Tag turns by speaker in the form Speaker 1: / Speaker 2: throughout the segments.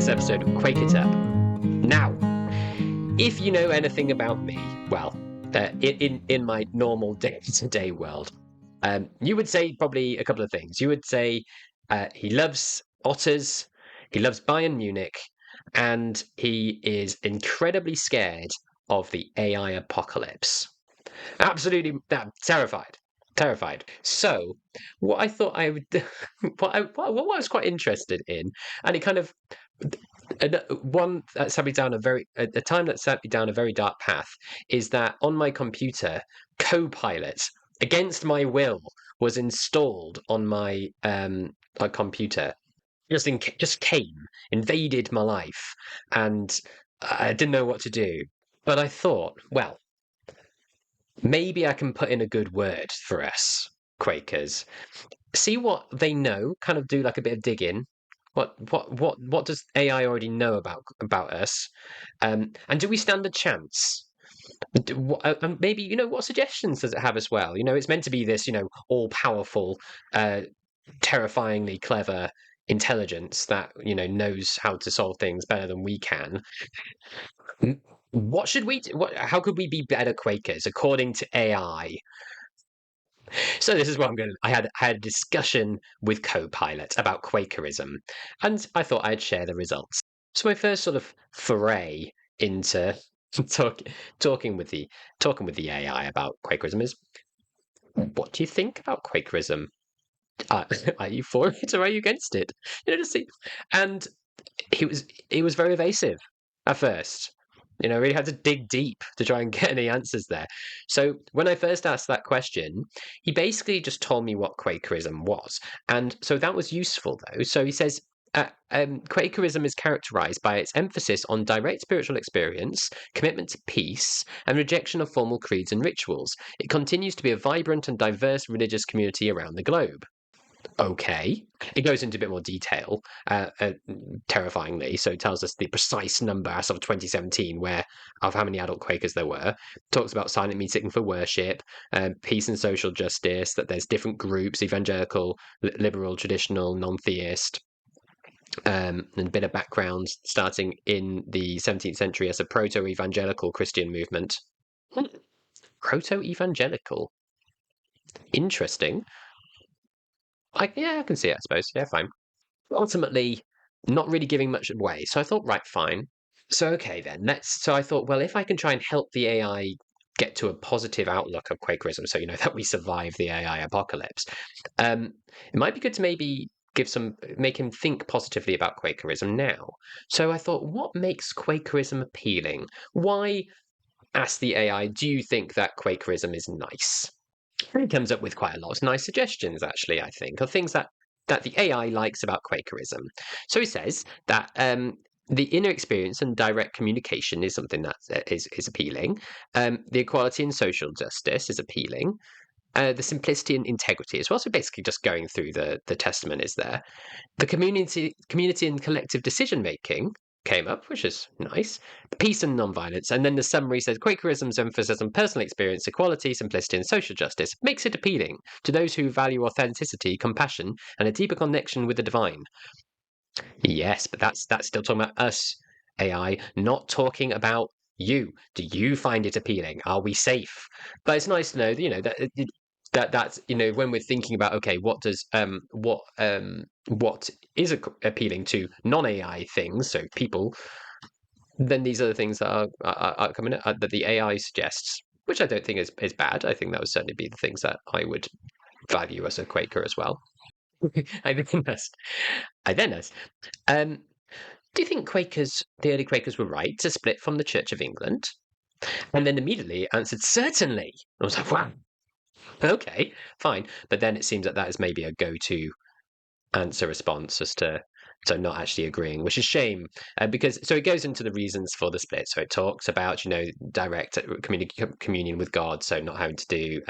Speaker 1: this episode of Quake It Up. Now, if you know anything about me, well, in my normal day-to-day world, you would say probably a couple of things. You would say he loves otters, he loves Bayern Munich, and he is incredibly scared of the AI apocalypse. Absolutely terrified. So, what I thought I would, what I was quite interested in, and it kind of one that sat me down a time that sat me down a very dark path, is that on my computer, Copilot, against my will, was installed on my computer. Just came, invaded my life, and I didn't know what to do. But I thought, well, maybe I can put in a good word for us Quakers. See what they know. Kind of do like a bit of digging. What does AI already know about us? And do we stand a chance? And maybe what suggestions does it have as well? It's meant to be this all powerful, terrifyingly clever intelligence that knows how to solve things better than we can. What should we do? How could we be better Quakers according to AI? So this is what I'm going to. I had a discussion with Copilot about Quakerism, and I thought I'd share the results. So my first sort of foray into talking with the AI about Quakerism is, what do you think about Quakerism? Are you for it or are you against it? Just see. And he was very evasive at first. Really had to dig deep to try and get any answers there. So when I first asked that question, he basically just told me what Quakerism was. And so that was useful, though. So he says, Quakerism is characterized by its emphasis on direct spiritual experience, commitment to peace, and rejection of formal creeds and rituals. It continues to be a vibrant and diverse religious community around the globe. Okay. It goes into a bit more detail, terrifyingly. So it tells us the precise number as of 2017 of how many adult Quakers there were. Talks about silent music for worship, peace and social justice, that there's different groups, evangelical, liberal, traditional, non-theist, and a bit of background starting in the 17th century as a proto-evangelical Christian movement. Proto-evangelical? Interesting. I can see it, I suppose. Yeah, fine. Ultimately, not really giving much away. So I thought, right, fine. So okay then. So I thought, well, if I can try and help the AI get to a positive outlook of Quakerism, so that we survive the AI apocalypse, it might be good to maybe make him think positively about Quakerism now. So I thought, what makes Quakerism appealing? Why, ask the AI, do you think that Quakerism is nice? And he comes up with quite a lot of nice suggestions, actually, I think, of things that the AI likes about Quakerism. So he says that the inner experience and direct communication is something that is appealing. The equality and social justice is appealing. The simplicity and integrity as well. So basically, just going through the testament is there. The community and collective decision making came up, which is nice. The peace and non-violence, and then the summary says Quakerism's emphasis on personal experience, equality, simplicity, and social justice makes it appealing to those who value authenticity, compassion, and a deeper connection with the divine. Yes, but that's still talking about us, AI, not talking about you. Do you find it appealing? Are we safe? But it's nice to know, that's when we're thinking about, okay, what is appealing to non-AI things, so people, then these are the things that are coming up, that the AI suggests, which I don't think is bad. I think that would certainly be the things that I would value as a Quaker as well. I then asked, do you think the early Quakers were right to split from the Church of England? And then immediately answered, certainly. I was like, wow. Okay, fine. But then it seems that is maybe a go-to answer response as to not actually agreeing, which is a shame, because so it goes into the reasons for the split. So it talks about direct communion with God, so not having to do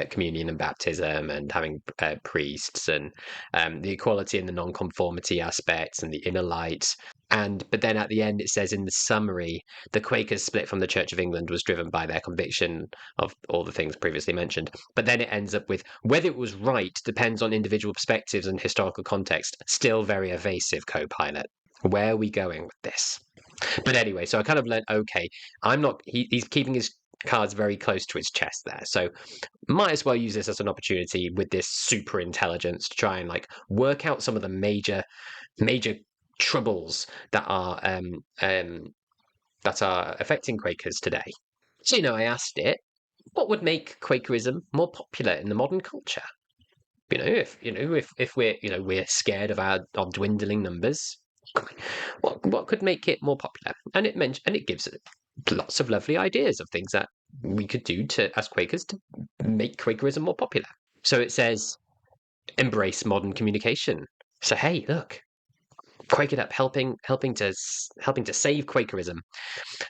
Speaker 1: communion and baptism, and having priests, and the equality and the non-conformity aspects, and the inner light. But then at the end it says in the summary, the Quakers' split from the Church of England was driven by their conviction of all the things previously mentioned. But then it ends up with, whether it was right depends on individual perspectives and historical context. Still very evasive, Copilot. Where are we going with this? But anyway, so I kind of learned, okay, he's keeping his cards very close to his chest there. So might as well use this as an opportunity with this super intelligence to try and like work out some of the major troubles that are affecting Quakers today. So I asked it, what would make Quakerism more popular in the modern culture? If we're scared of our dwindling numbers, what could make it more popular? And it gives it lots of lovely ideas of things that we could do to as Quakers to make Quakerism more popular. So it says embrace modern communication. So hey, look, Quake It Up helping to save Quakerism.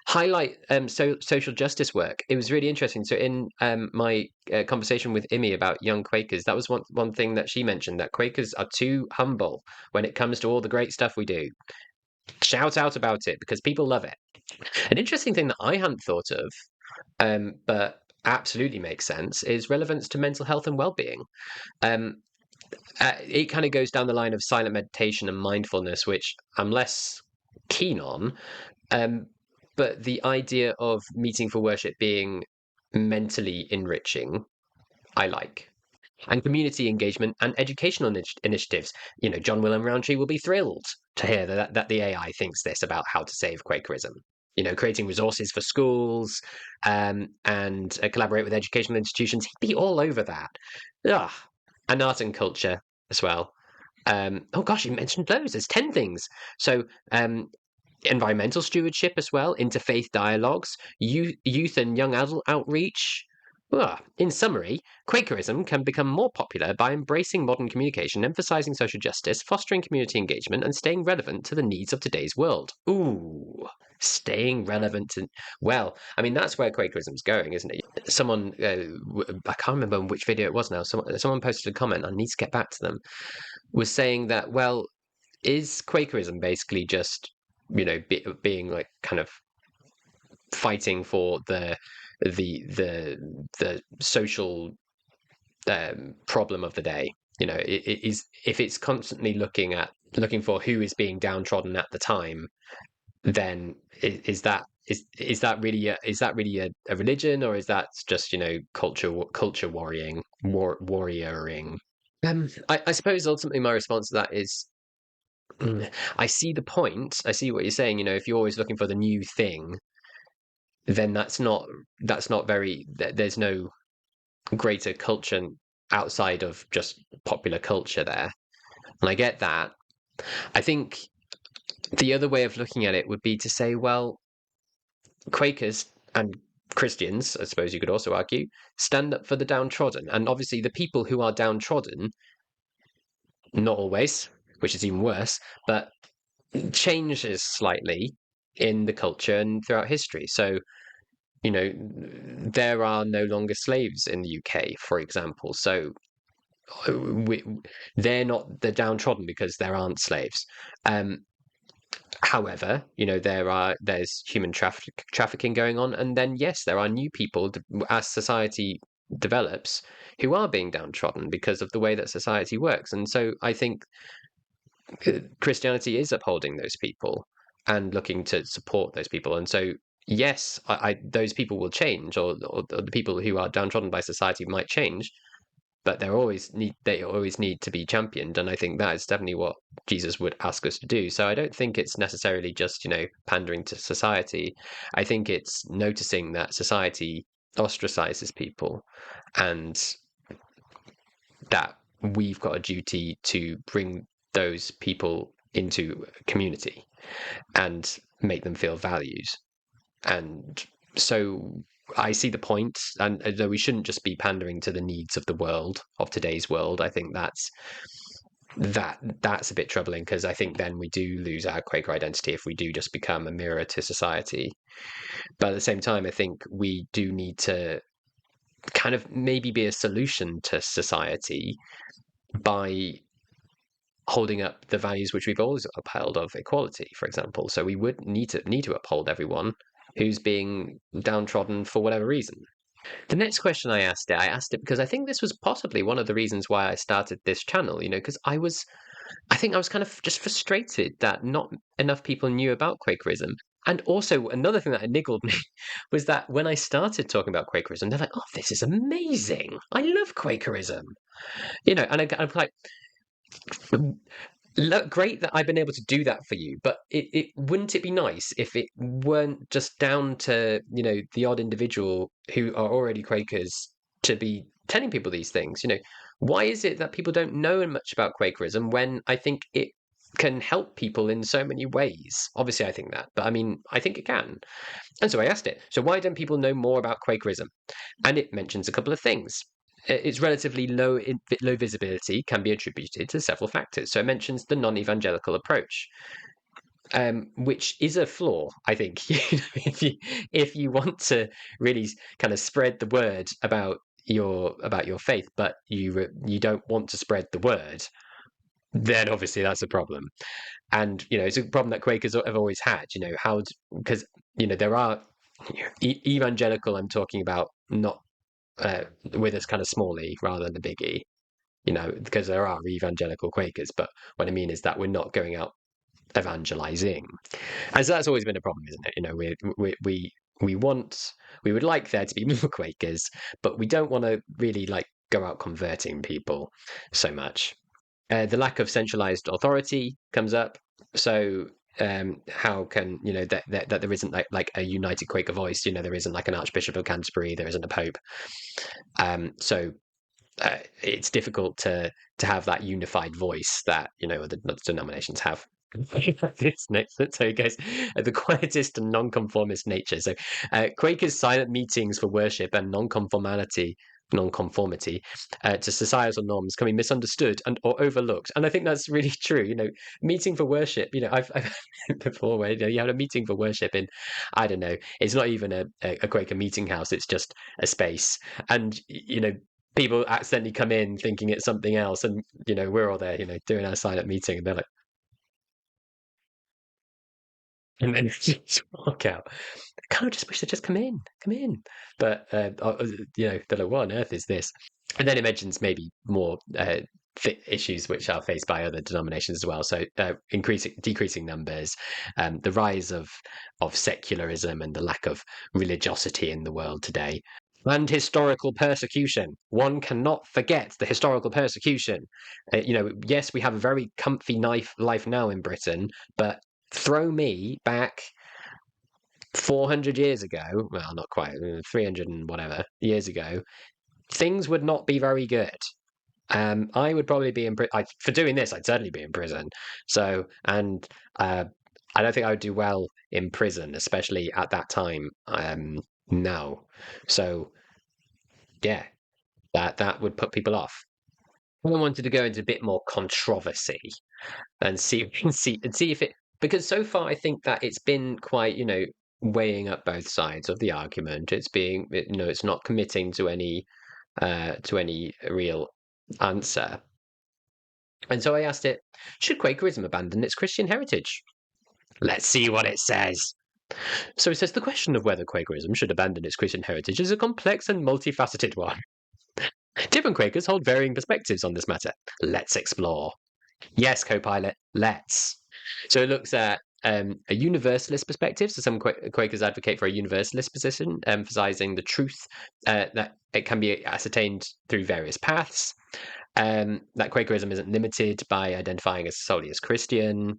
Speaker 1: Highlight social justice work. It was really interesting. So in my conversation with Imi about young Quakers, that was one thing that she mentioned, that Quakers are too humble when it comes to all the great stuff we do. Shout out about it because people love it. An interesting thing that I hadn't thought of, but absolutely makes sense, is relevance to mental health and well-being. Um, it kind of goes down the line of silent meditation and mindfulness, which I'm less keen on. Um, but the idea of meeting for worship being mentally enriching, I like. And community engagement and educational initiatives. John William Roundtree will be thrilled to hear that the AI thinks this about how to save Quakerism. Creating resources for schools and collaborate with educational institutions. He'd be all over that. Ugh. And art and culture as well. Oh gosh, you mentioned loads. There's 10 things. So environmental stewardship as well, interfaith dialogues, youth and young adult outreach. In summary, Quakerism can become more popular by embracing modern communication, emphasizing social justice, fostering community engagement, and staying relevant to the needs of today's world. Ooh, staying relevant. Well, I mean, that's where Quakerism's going, isn't it? Someone, I can't remember which video it was now, someone posted a comment, I need to get back to them, was saying that, well, is Quakerism basically just being like kind of fighting for the social problem of the day? It is, if it's constantly looking for who is being downtrodden at the time, then is that really a religion, or is that just culture warrioring? I suppose ultimately my response to that is, I see the point. I see what you're saying. If you're always looking for the new thing, then that's not very. There's no greater culture outside of just popular culture there, and I get that. I think the other way of looking at it would be to say, well, Quakers and Christians, I suppose you could also argue, stand up for the downtrodden, and obviously the people who are downtrodden, not always, which is even worse, but changes slightly in the culture and throughout history. So, there are no longer slaves in the UK, for example. So we, they're not the downtrodden because there aren't slaves. However, there's human trafficking going on, and then yes, there are new people as society develops who are being downtrodden because of the way that society works. And so I think Christianity is upholding those people and looking to support those people. And so, yes, those people will change, or the people who are downtrodden by society might change, but they always need to be championed. And I think that is definitely what Jesus would ask us to do. So I don't think it's necessarily just pandering to society. I think it's noticing that society ostracizes people, and that we've got a duty to bring those people into community and make them feel valued. And so I see the point, and though we shouldn't just be pandering to the needs of the world, of today's world, I think that's a bit troubling, because I think then we do lose our Quaker identity if we do just become a mirror to society. But at the same time, I think we do need to kind of maybe be a solution to society by holding up the values which we've always upheld of equality, for example. So we would need to uphold everyone who's being downtrodden for whatever reason. The next question I asked it because I think this was possibly one of the reasons why I started this channel, because I think I was kind of just frustrated that not enough people knew about Quakerism. And also, another thing that niggled me was that when I started talking about Quakerism, they're like, "Oh, this is amazing! I love Quakerism," And I'm like, look, great that I've been able to do that for you, but it wouldn't it be nice if it weren't just down to the odd individual who are already Quakers to be telling people these things? Why is it that people don't know much about Quakerism when I think it can help people in so many ways? Obviously, I think that, but I mean, I think it can. And so I asked it. So why don't people know more about Quakerism? And it mentions a couple of things. Its relatively low visibility can be attributed to several factors. So it mentions the non-evangelical approach, which is a flaw, I think. If you want to really kind of spread the word about your faith, but you don't want to spread the word, then obviously that's a problem. And it's a problem that Quakers have always had. Because there are evangelical. I'm talking about not with a kind of small e rather than a big E. Because there are evangelical Quakers, but what I mean is that we're not going out evangelizing, and so that's always been a problem, isn't it? We would like there to be more Quakers, but we don't want to really like go out converting people so much. The lack of centralized authority comes up. So how can that there isn't like a united Quaker voice? There isn't like an Archbishop of Canterbury, there isn't a Pope. So it's difficult to have that unified voice that other denominations have. This next, so it goes the quietist and non-conformist nature. So Quakers' silent meetings for worship and non-conformity to societal norms can be misunderstood and or overlooked, and I think that's really true. Meeting for worship. I've before where you have a meeting for worship in, I don't know, it's not even a Quaker meeting house, it's just a space, and people accidentally come in thinking it's something else, and we're all there doing our silent meeting, and they're like, and then just walk out. I kind of just wish they'd just come in. But they're like, what on earth is this? And then it mentions maybe more issues which are faced by other denominations as well. So decreasing numbers, the rise of secularism, and the lack of religiosity in the world today. And historical persecution. One cannot forget the historical persecution. Yes, we have a very comfy life now in Britain, but throw me back 400 years ago, well, not quite, 300 and whatever years ago, things would not be very good. I would probably be in prison. For doing this, I'd certainly be in prison. So, and I don't think I would do well in prison, especially at that time. No. So, yeah, that would put people off. I wanted to go into a bit more controversy and see if it, because so far I think that it's been quite weighing up both sides of the argument. It's being it's not committing to any real answer. And so I asked it, should Quakerism abandon its Christian heritage? Let's see what it says. So it says the question of whether Quakerism should abandon its Christian heritage is a complex and multifaceted one. Different Quakers hold varying perspectives on this matter. Let's explore. Yes, Copilot, let's. So it looks at a universalist perspective. So some Quakers advocate for a universalist position, emphasizing the truth that it can be ascertained through various paths. That Quakerism isn't limited by identifying as solely as Christian.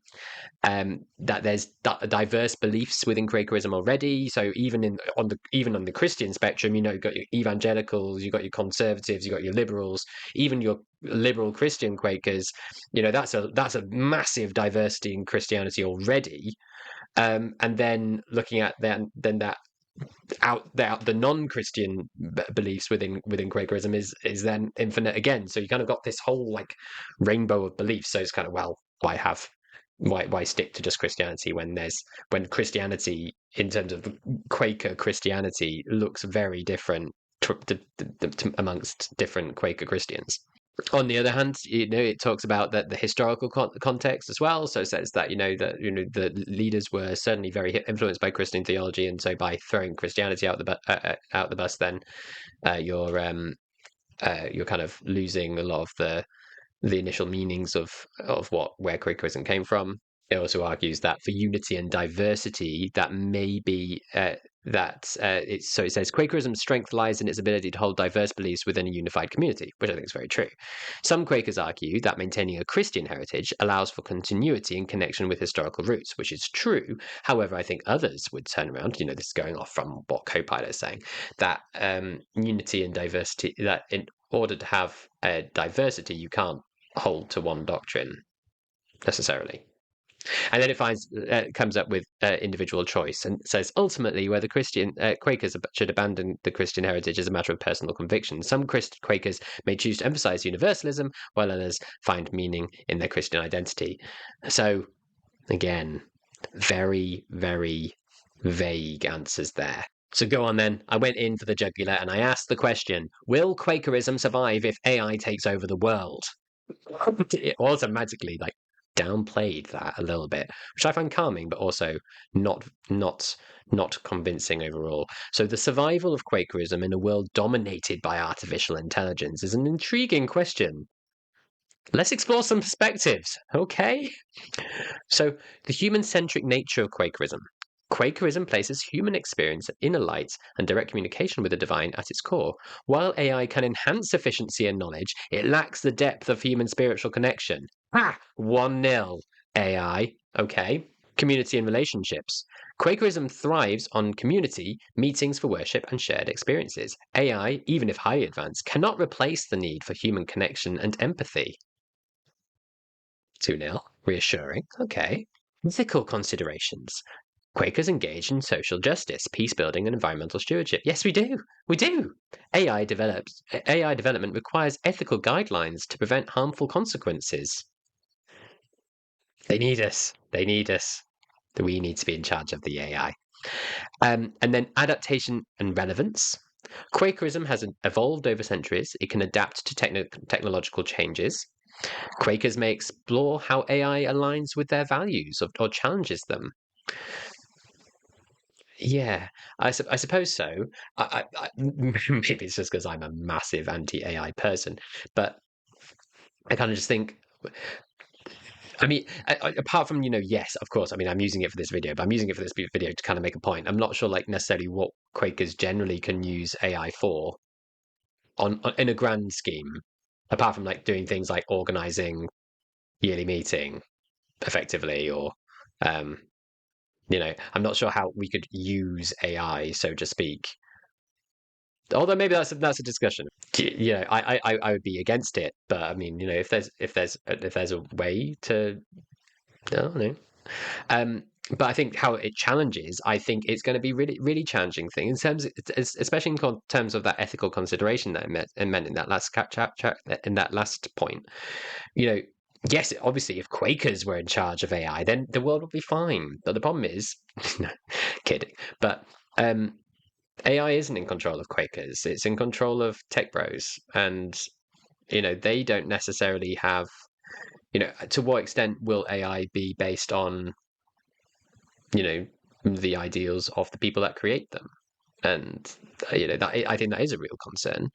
Speaker 1: That there's diverse beliefs within Quakerism already. So even on the Christian spectrum, you've got your evangelicals, you've got your conservatives, you've got your liberals, even your liberal Christian Quakers. That's a massive diversity in Christianity already. And then looking at then that the non-Christian beliefs within Quakerism is then infinite again. So you kind of got this whole like rainbow of beliefs. So it's kind of, well, why stick to just Christianity when Christianity in terms of Quaker Christianity looks very different amongst different Quaker Christians. On the other hand, it talks about that the historical context as well. So it says that the leaders were certainly very influenced by Christian theology, and so by throwing Christianity out the bus, then you're kind of losing a lot of the initial meanings of where Quakerism came from. It also argues that for unity and diversity, that may be so it says Quakerism's strength lies in its ability to hold diverse beliefs within a unified community, which I think is very true. Some Quakers argue that maintaining a Christian heritage allows for continuity and connection with historical roots, which is true. However, I think others would turn around, this is going off from what Copilot is saying, that unity and diversity, that in order to have diversity, you can't hold to one doctrine necessarily. And then it comes up with individual choice and says ultimately whether Christian Quakers should abandon the Christian heritage is a matter of personal conviction. Some Quakers may choose to emphasize universalism, while others find meaning in their Christian identity. So, again, very, very vague answers there. So go on then. I went in for the jugular and I asked the question, will Quakerism survive if AI takes over the world? It automatically downplayed that a little bit, which I find calming, but also not convincing overall. So the survival of Quakerism in a world dominated by artificial intelligence is an intriguing question. Let's explore some perspectives, okay? So the human-centric nature of Quakerism. Quakerism places human experience, inner light, and direct communication with the divine at its core. While AI can enhance efficiency and knowledge, it lacks the depth of human spiritual connection. 1-0 AI. Okay. Community and relationships. Quakerism thrives on community, meetings for worship, and shared experiences. AI, even if highly advanced, cannot replace the need for human connection and empathy. 2-0. Reassuring. Okay. Ethical considerations. Quakers engage in social justice, peace building, and environmental stewardship. Yes, we do. We do. AI development requires ethical guidelines to prevent harmful consequences. They need us. They need us. We need to be in charge of the AI. And then adaptation and relevance. Quakerism has evolved over centuries. It can adapt to technological changes. Quakers may explore how AI aligns with their values or challenges them. Yeah, I suppose so. Maybe it's just because I'm a massive anti-AI person, but I kind of just think, I mean, apart from, yes, of course, I mean, I'm using it for this video, but I'm using it for this video to kind of make a point. I'm not sure, necessarily what Quakers generally can use AI for in a grand scheme, apart from doing things like organizing yearly meeting effectively, or I'm not sure how we could use AI, so to speak. Although maybe that's a discussion. I would be against it, but I mean, if there's a way to, I don't know. But I think how it challenges, I think it's going to be really, really challenging thing in terms, especially in terms of that ethical consideration that I meant in that last in that last point. Yes, obviously, if Quakers were in charge of AI, then the world would be fine. But the problem is, no, kidding. But AI isn't in control of Quakers. It's in control of tech bros, and they don't necessarily have. To what extent will AI be based on the ideals of the people that create them? And that I think that is a real concern.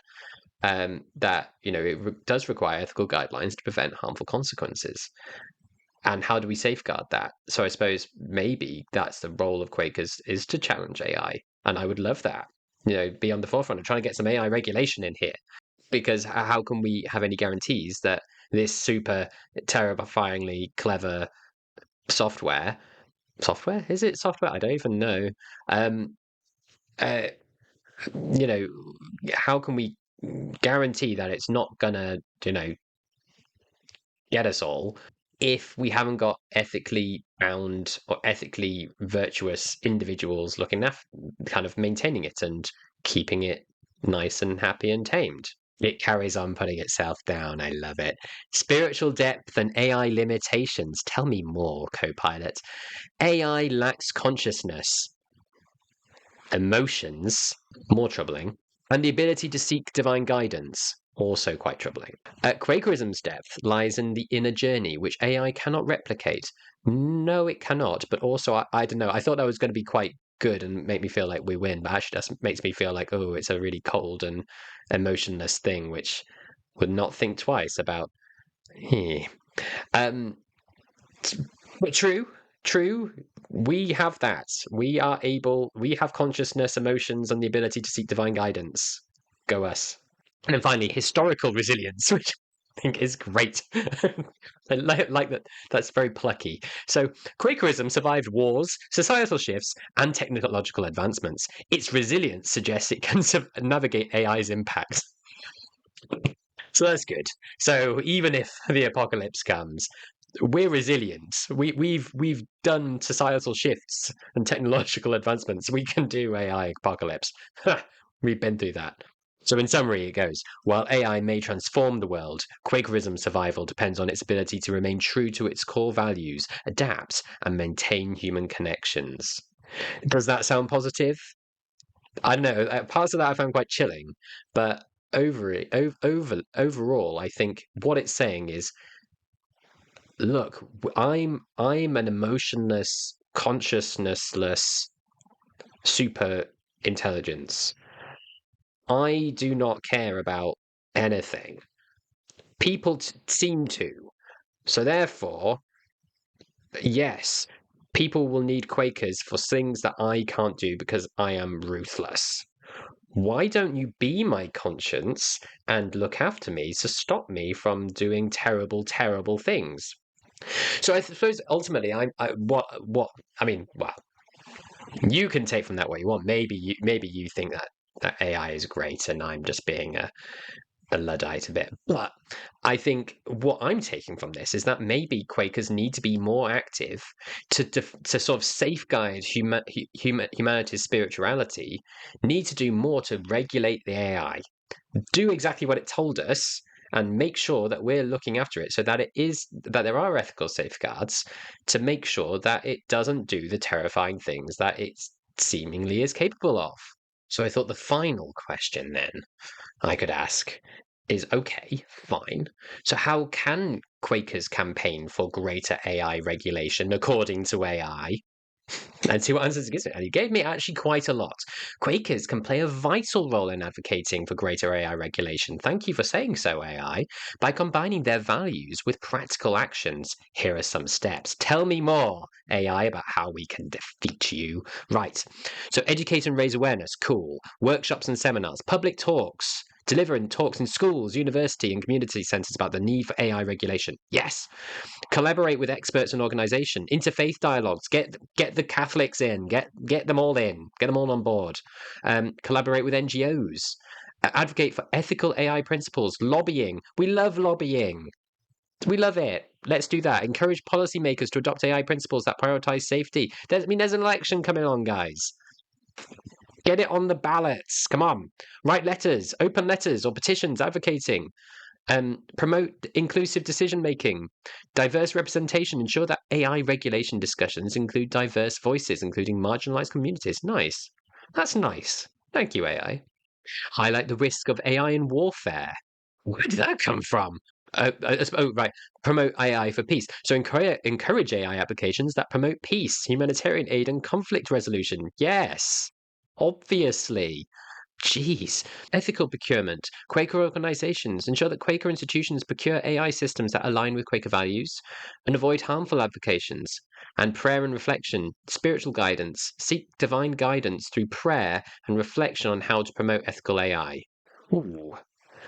Speaker 1: That it does require ethical guidelines to prevent harmful consequences. And how do we safeguard that? So I suppose maybe that's the role of Quakers, is to challenge AI, and I would love that. Be on the forefront of trying to get some AI regulation in here, because how can we have any guarantees that this super terrifyingly clever software is it software? I don't even know. Um, uh, how can we guarantee that it's not gonna, get us all if we haven't got ethically bound or ethically virtuous individuals looking after, kind of maintaining it and keeping it nice and happy and tamed? It carries on putting itself down. I love it. Spiritual depth and AI limitations. Tell me more, Copilot. AI lacks consciousness, emotions, more troubling, and the ability to seek divine guidance, also quite troubling. Quakerism's depth lies in the inner journey, which AI cannot replicate. No, it cannot, but also, I don't know, I thought that was going to be quite good and make me feel like we win, but actually that makes me feel like, oh, it's a really cold and emotionless thing, which would not think twice about Yeah. Um, but true. We have that. We have consciousness, emotions, and the ability to seek divine guidance. Go us. And then finally, historical resilience, which I think is great. I like that. That's very plucky. So, Quakerism survived wars, societal shifts, and technological advancements. Its resilience suggests it can navigate AI's impact. So that's good. So even if the apocalypse comes, we're resilient. We've done societal shifts and technological advancements. We can do AI apocalypse. We've been through that. So in summary, it goes, while AI may transform the world, Quakerism's survival depends on its ability to remain true to its core values, adapt, and maintain human connections. Does that sound positive? I don't know. Parts of that I found quite chilling, but overall, I think what it's saying is, look, I'm an emotionless, consciousnessless super intelligence. I do not care about anything. People seem to. So therefore, yes, people will need Quakers for things that I can't do because I am ruthless. Why don't you be my conscience and look after me to stop me from doing terrible, terrible things? So I suppose ultimately, what I mean, well, you can take from that what you want. Maybe you think that AI is great, and I'm just being a Luddite a bit. But I think what I'm taking from this is that maybe Quakers need to be more active to sort of safeguard humanity's spirituality, need to do more to regulate the AI, do exactly what it told us, and make sure that we're looking after it so that there are ethical safeguards to make sure that it doesn't do the terrifying things that it seemingly is capable of. So I thought the final question then I could ask is, okay, fine. So how can Quakers campaign for greater AI regulation according to AI? And see what answers it gives me. And he gave me actually quite a lot. Quakers can play a vital role in advocating for greater AI regulation. Thank you for saying so, AI. By combining their values with practical actions, here are some steps. Tell me more, AI, about how we can defeat you. Right. So educate and raise awareness. Cool. Workshops and seminars. Public talks. Delivering talks in schools, university, and community centres about the need for AI regulation. Yes. Collaborate with experts and organisation. Interfaith dialogues. Get the Catholics in. Get them all in. Get them all on board. Collaborate with NGOs. Advocate for ethical AI principles. Lobbying. We love lobbying. We love it. Let's do that. Encourage policymakers to adopt AI principles that prioritise safety. There's an election coming on, guys. Get it on the ballots. Come on. Write letters, open letters, or petitions advocating. Promote inclusive decision making, diverse representation, ensure that AI regulation discussions include diverse voices, including marginalized communities. Nice. That's nice. Thank you, AI. Highlight the risk of AI in warfare. Where did that come from? Right. Promote AI for peace. So encourage AI applications that promote peace, humanitarian aid, and conflict resolution. Yes, obviously. Jeez. Ethical procurement. Quaker organizations ensure that Quaker institutions procure AI systems that align with Quaker values and avoid harmful applications. And prayer and reflection. Spiritual guidance. Seek divine guidance through prayer and reflection on how to promote ethical AI. Ooh.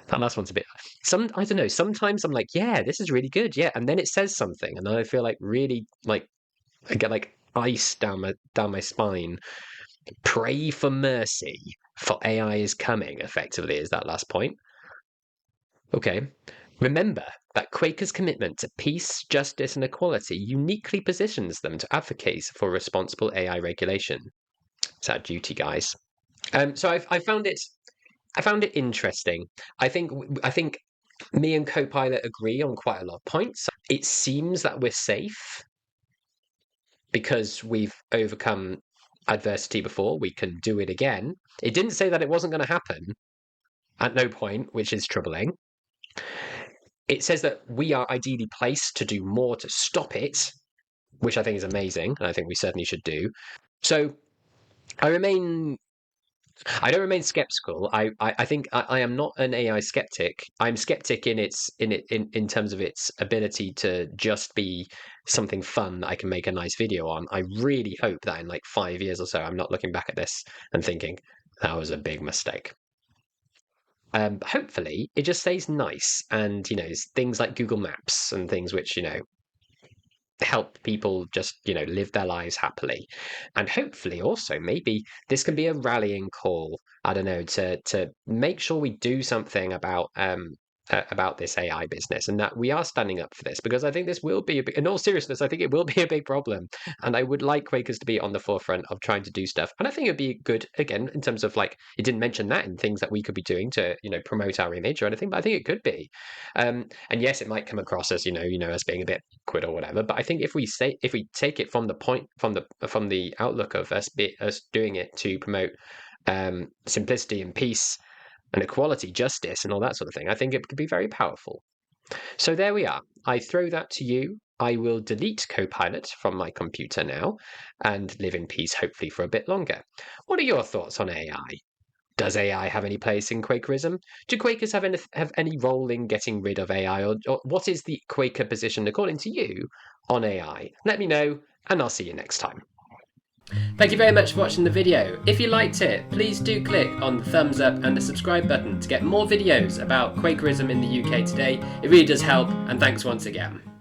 Speaker 1: That last one's a bit. I don't know. Sometimes I'm like, yeah, this is really good, yeah, and then it says something, and then I feel like really like I get like ice down my spine. Pray for mercy, for AI is coming. Effectively, is that last point? Okay. Remember that Quakers' commitment to peace, justice, and equality uniquely positions them to advocate for responsible AI regulation. It's our duty, guys. So I found it interesting. I think me and Copilot agree on quite a lot of points. It seems that we're safe because we've overcome adversity before. We can do it again. It didn't say that it wasn't going to happen at no point, which is troubling. It says that we are ideally placed to do more to stop it, which I think is amazing, and I think we certainly should do. So I remain I don't remain skeptical. I think I am not an AI skeptic. I'm skeptic in terms of its ability to just be something fun that I can make a nice video on. I really hope that in like 5 years or so, I'm not looking back at this and thinking that was a big mistake. Hopefully, it just stays nice, and things like Google Maps and things which help people just live their lives happily. And hopefully also maybe this can be a rallying call, I don't know, to make sure we do something about this AI business, and that we are standing up for this, because I think this will be in all seriousness, I think it will be a big problem, and I would like Quakers to be on the forefront of trying to do stuff. And I think it'd be good, again, in terms of like, it didn't mention that in things that we could be doing to promote our image or anything, but I think it could be. And yes, it might come across as as being a bit awkward or whatever, but I think if we take it from the point from the outlook of us doing it to promote simplicity and peace and equality, justice, and all that sort of thing, I think it could be very powerful. So there we are. I throw that to you. I will delete Copilot from my computer now and live in peace, hopefully, for a bit longer. What are your thoughts on AI? Does AI have any place in Quakerism? Do Quakers have any role in getting rid of AI? Or what is the Quaker position, according to you, on AI? Let me know, and I'll see you next time. Thank you very much for watching the video. If you liked it, please do click on the thumbs up and the subscribe button to get more videos about Quakerism in the UK today. It really does help, and thanks once again.